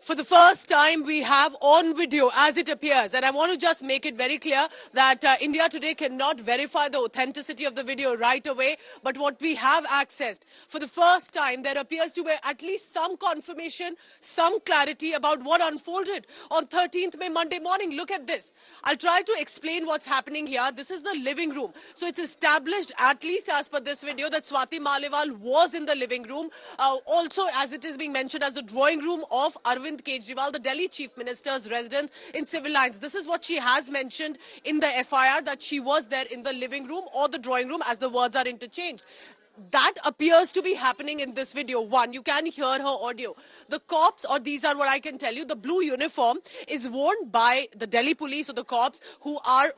For the first time, we have on video, as it appears, and I want to just make it very clear that India Today cannot verify the authenticity of the video right away, but what we have accessed, for the first time, there appears to be at least some confirmation, some clarity about what unfolded on 13th May, Monday morning. Look at this. I'll try to explain what's happening here. This is the living room. So it's established, at least as per this video, that Swati Maliwal was in the living room. Also, as it is being mentioned, as the drawing room of Arvind Kejriwal, the Delhi Chief Minister's residence in civil lines. This is what she has mentioned in the FIR, that she was there in the living room or the drawing room, as the words are interchanged. That appears to be happening in this video. One, you can hear her audio. The cops, or these are what I can tell you, the blue uniform is worn by the Delhi police or the cops who are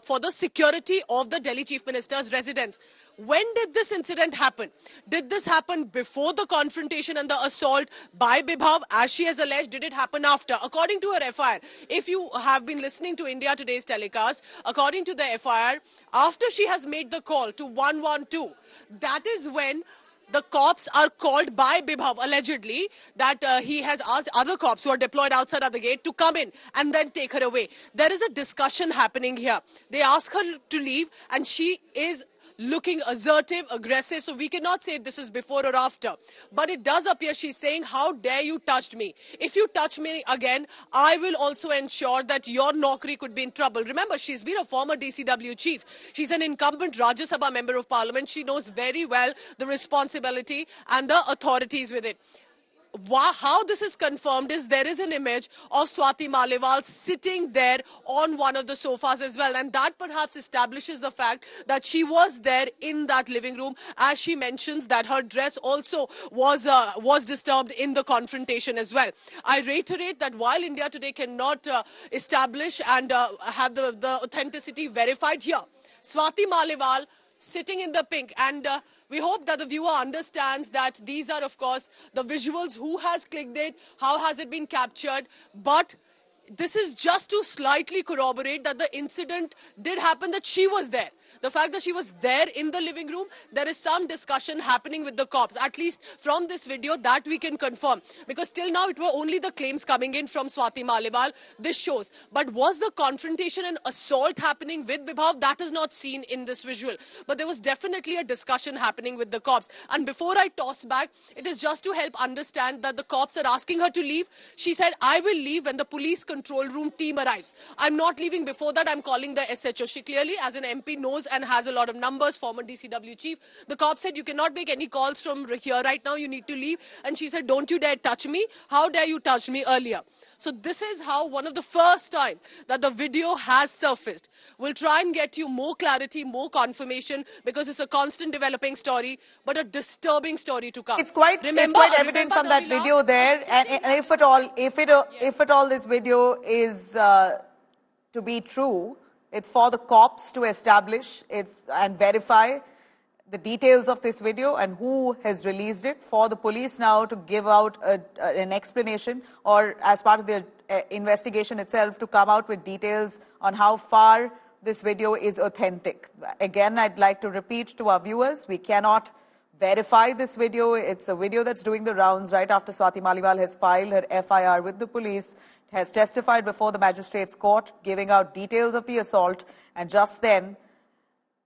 for the security of the Delhi Chief Minister's residence. When did this incident happen? Did this happen before the confrontation and the assault by Bibhav, as she has alleged? Did it happen after? According to her FIR, if you have been listening to India Today's telecast, according to the FIR, after she has made the call to 112, that is when the cops are called by Bibhav, allegedly, that he has asked other cops who are deployed outside of the gate to come in and then take her away. There is a discussion happening here. They ask her to leave and she is looking assertive, aggressive, so we cannot say if this is before or after. But it does appear she's saying, how dare you touch me? If you touch me again, I will also ensure that your Naukri could be in trouble. Remember, she's been a former DCW chief. She's an incumbent Rajya Sabha member of parliament. She knows very well the responsibility and the authorities with it. How this is confirmed is there is an image of Swati Maliwal sitting there on one of the sofas as well, and that perhaps establishes the fact that she was there in that living room, as she mentions that her dress also was disturbed in the confrontation as well. I reiterate that while India Today cannot establish and have the authenticity verified here, Swati Maliwal sitting in the pink, and we hope that the viewer understands that these are, of course, the visuals. Who has clicked it? How has it been captured? But this is just to slightly corroborate that the incident did happen, that she was there. The fact that she was there in the living room, there is some discussion happening with the cops, at least from this video, that we can confirm. Because till now, it were only the claims coming in from Swati Maliwal. This shows. But was the confrontation and assault happening with Bibhav? That is not seen in this visual. But there was definitely a discussion happening with the cops. And before I toss back, it is just to help understand that the cops are asking her to leave. She said, I will leave when the police control room team arrives. I'm not leaving before that. I'm calling the SHO. She clearly, as an MP, knows and has a lot of numbers, former DCW chief. The cop said, you cannot make any calls from here right now, you need to leave. And she said, don't you dare touch me. How dare you touch me earlier? So this is how one of the first time that the video has surfaced. We'll try and get you more clarity, more confirmation, because it's a constant developing story, but a disturbing story to come. It's quite evident from that video there, and if at all this video is to be true, it's for the cops to establish and verify the details of this video and who has released it, for the police now to give out an explanation, or as part of the investigation itself to come out with details on how far this video is authentic. Again, I'd like to repeat to our viewers, we cannot verify this video. It's a video that's doing the rounds right after Swati Maliwal has filed her FIR with the police, has testified before the magistrate's court, giving out details of the assault, and just then